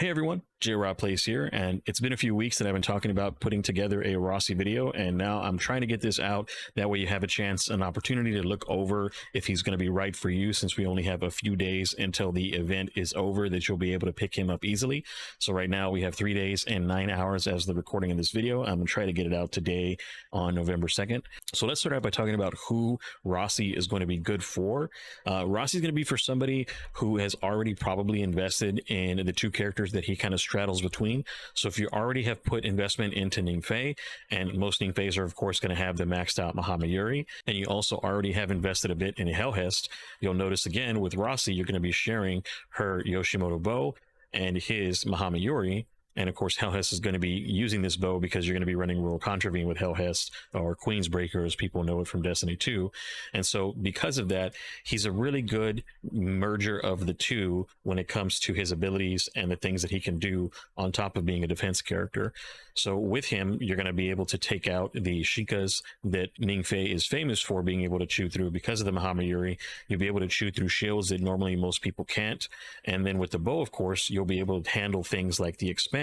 Hey everyone, J-Rob Plays here, and it's been a few weeks that I've been talking about putting together a Rossi video, and now I'm trying to get this out. That way you have a chance, an opportunity to look over if he's going to be right for you, since we only have a few days until the event is over that you'll be able to pick him up easily. So right now we have 3 days and 9 hours as the recording of this video. I'm going to try to get it out today on November 2nd. So let's start out by talking about who Rossi is going to be good for. Rossi is going to be for somebody who has already probably invested in the two characters that he kind of straddles between. So if you already have put investment into Ningfei, and most Ningfeis are of course going to have the maxed out Mahama Yuri, and you also already have invested a bit in Helhest, you'll notice again with Rossi you're going to be sharing her Yoshimoto bow and his Mahama Yuri. And of course, Helhest is going to be using this bow because you're going to be running Rural Contravene with Helhest, or Queensbreaker as people know it from Destiny 2. And so because of that, he's a really good merger of the two when it comes to his abilities and the things that he can do on top of being a defense character. So with him, you're going to be able to take out the Shikas that Ningfei is famous for being able to chew through because of the Mahama Yuri. You'll be able to chew through shields that normally most people can't. And then with the bow, of course, you'll be able to handle things like the Expanse.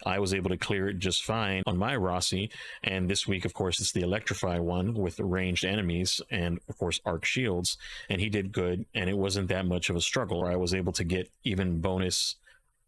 I was able to clear it just fine on my Rossi, and this week of course it's the Electrify one with ranged enemies and of course arc shields, and he did good, and it wasn't that much of a struggle. I was able to get even bonus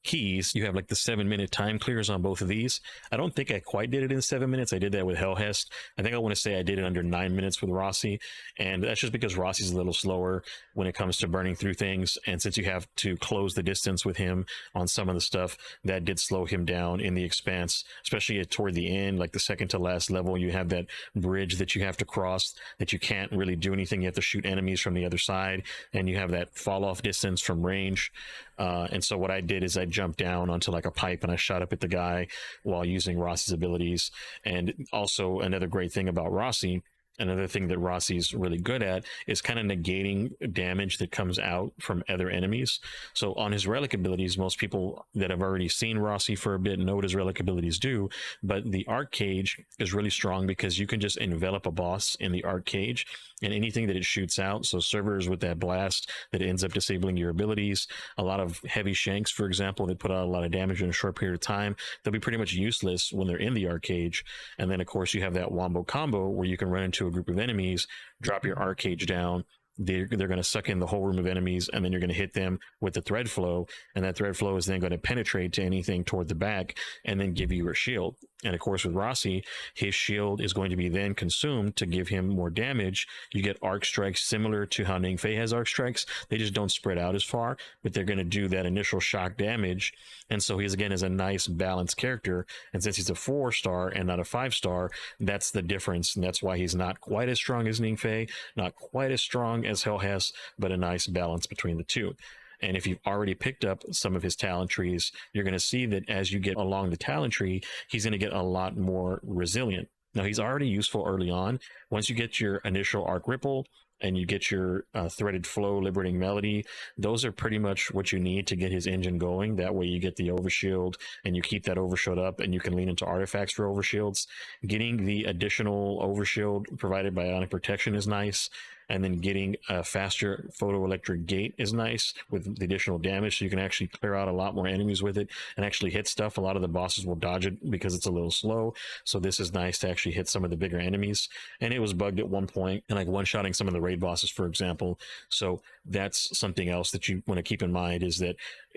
keys. You have like the 7-minute time clears on both of these. I don't think I quite did it in 7 minutes. I did that with Helhest. I think I want to say I did it under 9 minutes with Rossi, and that's just because Rossi's a little slower when it comes to burning through things, and since you have to close the distance with him on some of the stuff, that did slow him down in the Expanse, especially toward the end, like the second to last level. You have that bridge that you have to cross that you can't really do anything. You have to shoot enemies from the other side, and you have that fall off distance from range. And so what I did is I jumped down onto like a pipe and I shot up at the guy while using Rossi's abilities. And also another great thing about Rossi, another thing that Rossi's really good at, is kind of negating damage that comes out from other enemies. So on his relic abilities, most people that have already seen Rossi for a bit know what his relic abilities do, but the arc cage is really strong because you can just envelop a boss in the arc cage and anything that it shoots out. So servers with that blast that ends up disabling your abilities, a lot of heavy shanks, for example, that put out a lot of damage in a short period of time, they'll be pretty much useless when they're in the arc cage. And then of course you have that wombo combo where you can run into a group of enemies, drop your arc cage down, they're going to suck in the whole room of enemies, and then you're going to hit them with the thread flow, and that thread flow is then going to penetrate to anything toward the back and then give you a shield. And of course with Rossi, his shield is going to be then consumed to give him more damage. You get arc strikes similar to how Ningfei has arc strikes. They just don't spread out as far, but they're going to do that initial shock damage. And so he's again is a nice balanced character, and since he's a 4-star and not a 5-star, that's the difference, and that's why he's not quite as strong as Ningfei, not quite as strong as Helhest, but a nice balance between the two. And if you've already picked up some of his talent trees, you're going to see that as you get along the talent tree, he's going to get a lot more resilient. Now, he's already useful early on. Once you get your initial arc ripple and you get your threaded flow, liberating melody, those are pretty much what you need to get his engine going. That way you get the overshield and you keep that overshield up, and you can lean into artifacts for overshields. Getting the additional overshield provided by Ionic Protection is nice, and then getting a faster photoelectric gate is nice with the additional damage, so you can actually clear out a lot more enemies with it and actually hit stuff. A lot of the bosses will dodge it because it's a little slow, so this is nice to actually hit some of the bigger enemies. And it was bugged at one point, and like one-shotting some of the raid bosses, for example. So that's something else that you want to keep in mind, is that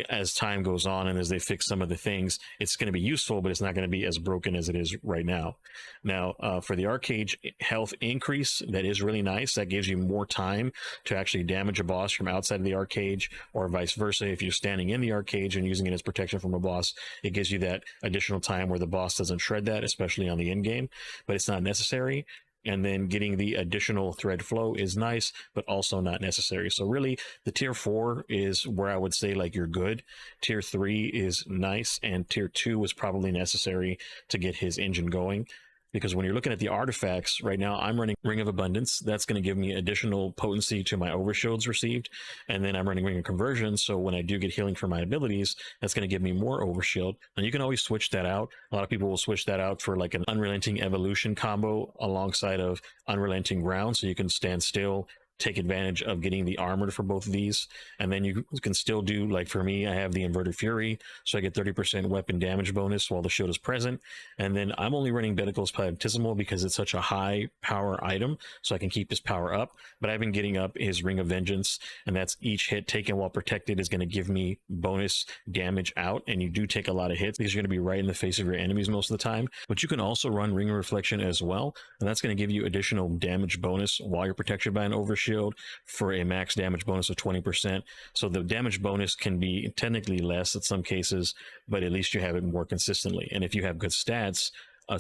as time goes on and as they fix some of the things, it's going to be useful, but it's not going to be as broken as it is right now. Now, for the arc cage health increase, that is really nice. That gives you more time to actually damage a boss from outside of the arc cage, or vice versa. If you're standing in the arc cage and using it as protection from a boss, it gives you that additional time where the boss doesn't shred that, especially on the end game, but it's not necessary. And then getting the additional thread flow is nice, but also not necessary. So really the tier 4 is where I would say like you're good. Tier 3 is nice, and tier 2 was probably necessary to get his engine going. Because when you're looking at the artifacts right now, I'm running Ring of Abundance. That's going to give me additional potency to my overshields received. And then I'm running Ring of Conversion. So when I do get healing for my abilities, that's going to give me more overshield. And you can always switch that out. A lot of people will switch that out for like an Unrelenting Evolution combo alongside of Unrelenting Ground. So you can stand still, take advantage of getting the armor for both of these. And then you can still do, like for me, I have the inverted fury, so I get 30% weapon damage bonus while the shield is present. And then I'm only running Benicle's Baptismal because it's such a high power item, so I can keep his power up. But I've been getting up his Ring of Vengeance, and that's each hit taken while protected is going to give me bonus damage out. And you do take a lot of hits because you're going to be right in the face of your enemies most of the time. But you can also run Ring of Reflection as well, and that's going to give you additional damage bonus while you're protected by an overshield for a max damage bonus of 20%. So the damage bonus can be technically less in some cases, but at least you have it more consistently. And if you have good stats,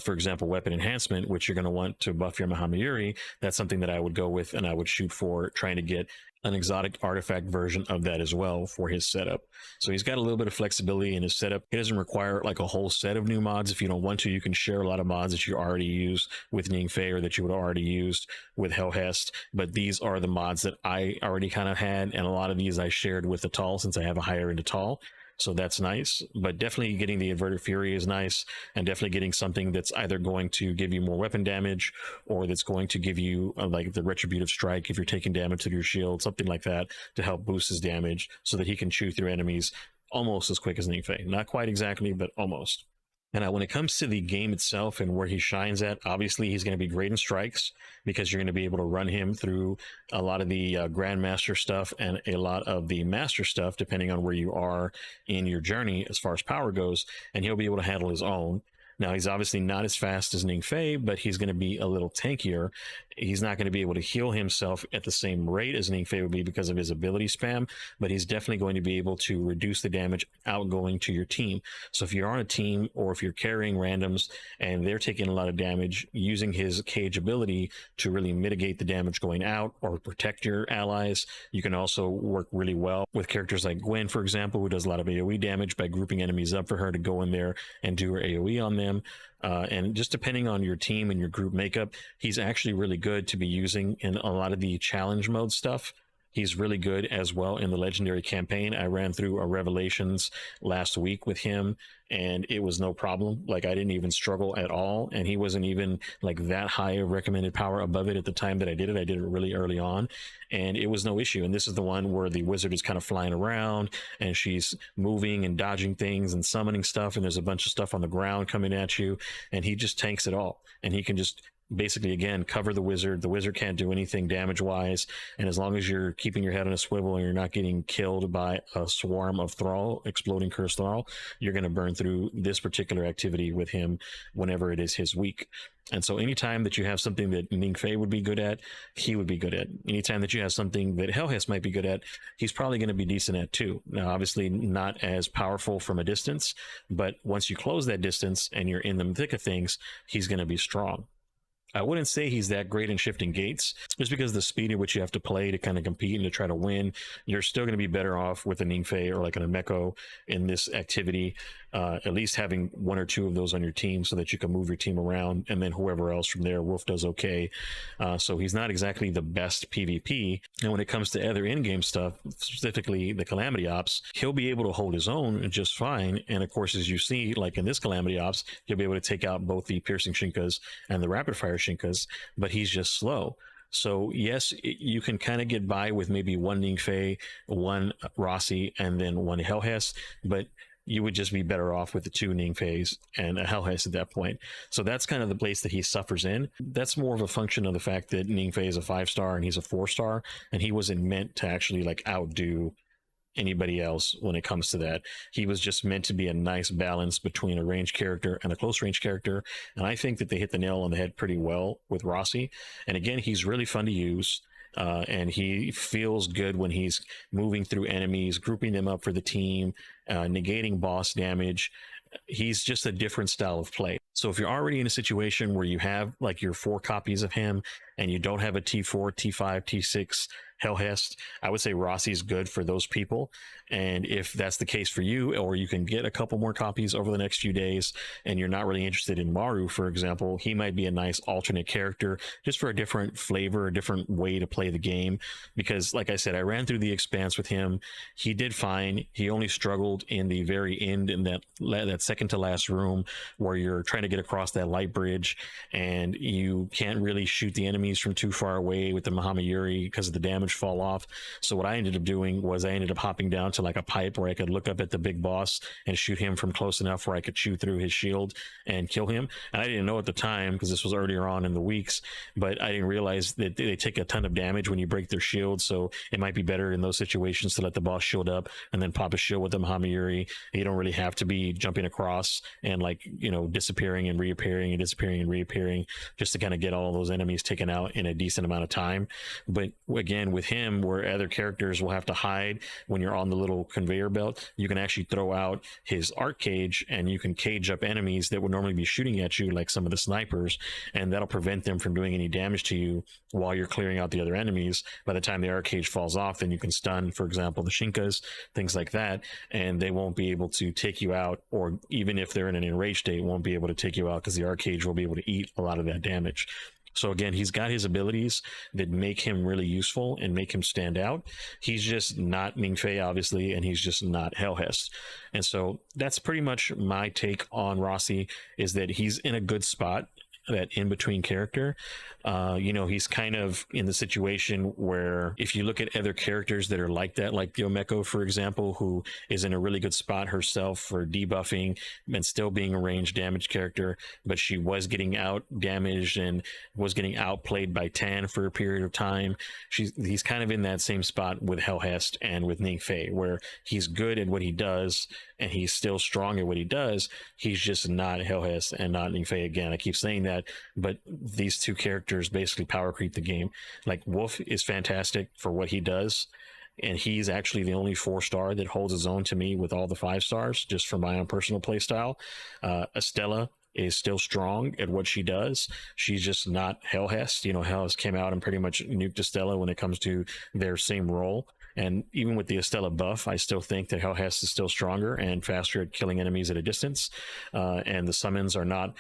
for example, weapon enhancement, which you're going to want to buff your Mahamiri, that's something that I would go with, and I would shoot for trying to get an exotic artifact version of that as well for his setup. So he's got a little bit of flexibility in his setup. He doesn't require like a whole set of new mods. If you don't want to, you can share a lot of mods that you already use with Ningfei or that you would already used with Helhest. But these are the mods that I already kind of had, and a lot of these I shared with the Tall since I have a higher into Tall. So that's nice, but definitely getting the Inverted Fury is nice, and definitely getting something that's either going to give you more weapon damage or that's going to give you like the Retributive Strike if you're taking damage to your shield, something like that to help boost his damage so that he can chew through enemies almost as quick as Ningfei. Not quite exactly, but almost. And when it comes to the game itself and where he shines at, obviously he's going to be great in strikes because you're going to be able to run him through a lot of the Grandmaster stuff and a lot of the Master stuff, depending on where you are in your journey as far as power goes, and he'll be able to handle his own. Now, he's obviously not as fast as Ningfei, but he's going to be a little tankier. He's not going to be able to heal himself at the same rate as Ningfei would be because of his ability spam, but he's definitely going to be able to reduce the damage outgoing to your team. So if you're on a team or if you're carrying randoms and they're taking a lot of damage, using his cage ability to really mitigate the damage going out or protect your allies, you can also work really well with characters like Gwen, for example, who does a lot of AoE damage by grouping enemies up for her to go in there and do her AoE on them. And just depending on your team and your group makeup, he's actually really good to be using in a lot of the challenge mode stuff. He's really good as well in the legendary campaign. I ran through a Revelations last week with him, and it was no problem. Like, I didn't even struggle at all, and he wasn't even like that high of recommended power above it at the time that I did it. I did it really early on, and it was no issue. And this is the one where the wizard is kind of flying around, and she's moving and dodging things and summoning stuff, and there's a bunch of stuff on the ground coming at you, and he just tanks it all, and he can just basically, again, cover the wizard. The wizard can't do anything damage wise, and as long as you're keeping your head on a swivel and you're not getting killed by a swarm of thrall, exploding cursed thrall, you're going to burn through this particular activity with him whenever it is his week. And so anytime that you have something that Ningfei would be good at, he would be good at. Anytime that you have something that Helhest might be good at, he's probably going to be decent at too. Now, obviously not as powerful from a distance, but once you close that distance and you're in the thick of things, he's going to be strong. I wouldn't say he's that great in shifting gates, just because the speed at which you have to play to kind of compete and to try to win. You're still going to be better off with a Ningfei or like an Ameko in this activity, at least having one or two of those on your team so that you can move your team around, and then whoever else from there. Wolf does okay. So he's not exactly the best PvP. And when it comes to other in-game stuff, specifically the Calamity Ops, he'll be able to hold his own just fine. And of course, as you see, like in this Calamity Ops, he'll be able to take out both the Piercing Shinkas and the Rapid Fire Shinkas, but he's just slow. So yes, you can kind of get by with maybe one Ningfei, one Rossi, and then one Helhest, but you would just be better off with the two Ningfeis and a Helhest at that point. So that's kind of the place that he suffers in. That's more of a function of the fact that Ningfei is a 5-star and he's a 4-star, and he wasn't meant to actually like outdo anybody else when it comes to that. He was just meant to be a nice balance between a range character and a close range character, and I think that they hit the nail on the head pretty well with Rossi. And again, he's really fun to use, and he feels good when he's moving through enemies, grouping them up for the team, negating boss damage. He's just a different style of play. So if you're already in a situation where you have like your 4 copies of him and you don't have a T4, T5, T6 Helhest. I would say Rossi's good for those people. And if that's the case for you, or you can get a couple more copies over the next few days, and you're not really interested in Maru, for example, he might be a nice alternate character just for a different flavor, a different way to play the game. Because, like I said, I ran through the Expanse with him. He did fine. He only struggled in the very end, in that second to last room where you're trying to get across that light bridge, and you can't really shoot the enemies from too far away with the Muhammad Yuri because of the damage fall off. So what I ended up doing was I ended up hopping down to like a pipe where I could look up at the big boss and shoot him from close enough where I could shoot through his shield and kill him. And I didn't know at the time, because this was earlier on in the weeks, but I didn't realize that they take a ton of damage when you break their shield. So it might be better in those situations to let the boss shield up and then pop a shield with the Muhammad Yuri. You don't really have to be jumping across and, like, you know, disappearing and reappearing and disappearing and reappearing just to kind of get all those enemies taken out in a decent amount of time. But again, with him, where other characters will have to hide when you're on the little conveyor belt, you can actually throw out his arc cage and you can cage up enemies that would normally be shooting at you, like some of the snipers, and that'll prevent them from doing any damage to you while you're clearing out the other enemies. By the time the arc cage falls off, then you can stun, for example, the Shinkas, things like that, and they won't be able to take you out, or even if they're in an enraged state, won't be able to take you out because the arc cage will be able to eat a lot of that damage. So again, he's got his abilities that make him really useful and make him stand out. He's just not Ningfei, obviously, and he's just not Helhest. And so that's pretty much my take on Rossi, is that he's in a good spot, that in-between character. You know, he's kind of in the situation where if you look at other characters that are like that, like Yomeko, for example, who is in a really good spot herself for debuffing and still being a ranged damage character, but she was getting out damaged and was getting outplayed by Tan for a period of time. He's kind of in that same spot with Helhest and with Ningfei, where he's good at what he does and he's still strong at what he does. He's just not Helhest and not Ningfei. Again, I keep saying that, but these two characters basically power creep the game. Like, Wolf is fantastic for what he does, and he's actually the only 4-star that holds his own to me with all the 5 stars, just for my own personal play style. Estella is still strong at what she does. She's just not Helhest. You know, Helhest came out and pretty much nuked Estella when it comes to their same role. And even with the Estella buff, I still think that Helhest is still stronger and faster at killing enemies at a distance. And the summons are not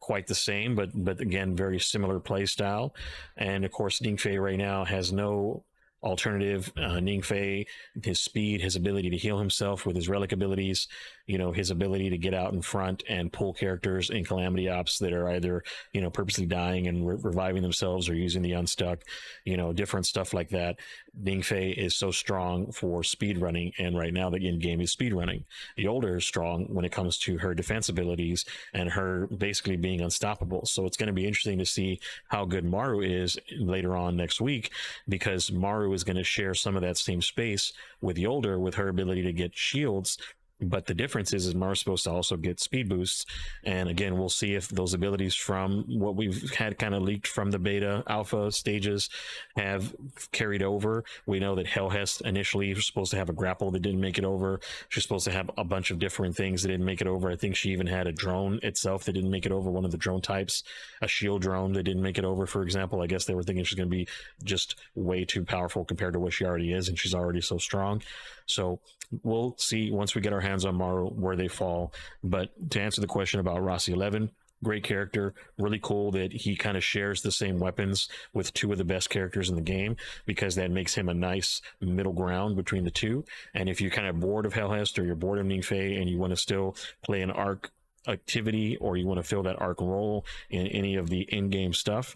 quite the same, but again, very similar play style. And of course, Ningfei right now has no alternative. Ningfei, his speed, his ability to heal himself with his relic abilities, you know, his ability to get out in front and pull characters in Calamity Ops that are either, you know, purposely dying and reviving themselves or using the Unstuck, you know, different stuff like that. Ningfei is so strong for speed running, and right now the end game is speed running. Yolder is strong when it comes to her defense abilities and her basically being unstoppable. So it's going to be interesting to see how good Maru is later on next week, because Maru is going to share some of that same space with Yolder with her ability to get shields. But the difference is Maru's supposed to also get speed boosts. And again, we'll see if those abilities from what we've had kind of leaked from the beta alpha stages have carried over. We know that Helhest initially was supposed to have a grapple that didn't make it over. She's supposed to have a bunch of different things that didn't make it over. I think she even had a drone itself that didn't make it over, one of the drone types, a shield drone that didn't make it over, for example. I guess they were thinking she's going to be just way too powerful compared to what she already is, and she's already so strong. So we'll see once we get our hands on Maru where they fall. But to answer the question about Rossi-11, great character, really cool that he kind of shares the same weapons with 2 of the best characters in the game, because that makes him a nice middle ground between the 2. And if you're kind of bored of Helhest or you're bored of Ningfei and you want to still play an arc activity, or you want to fill that arc role in any of the in-game stuff,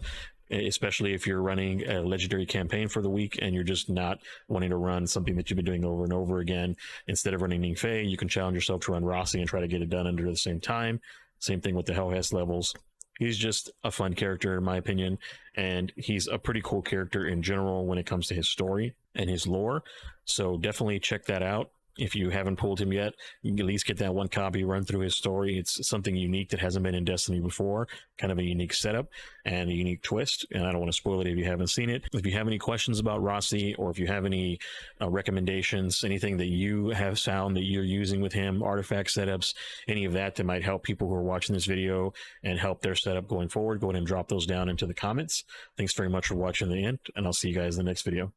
especially if you're running a legendary campaign for the week and you're just not wanting to run something that you've been doing over and over again, instead of running Ningfei, you can challenge yourself to run Rossi and try to get it done under the same time. Same thing with the Helhest levels. He's just a fun character, in my opinion, and he's a pretty cool character in general when it comes to his story and his lore. So definitely check that out. If you haven't pulled him yet, you can at least get that one copy, run through his story. It's something unique that hasn't been in Destiny before, kind of a unique setup and a unique twist. And I don't want to spoil it if you haven't seen it. If you have any questions about Rossi, or if you have any recommendations, anything that you have found that you're using with him, artifact setups, any of that might help people who are watching this video and help their setup going forward, go ahead and drop those down into the comments. Thanks very much for watching the end, and I'll see you guys in the next video.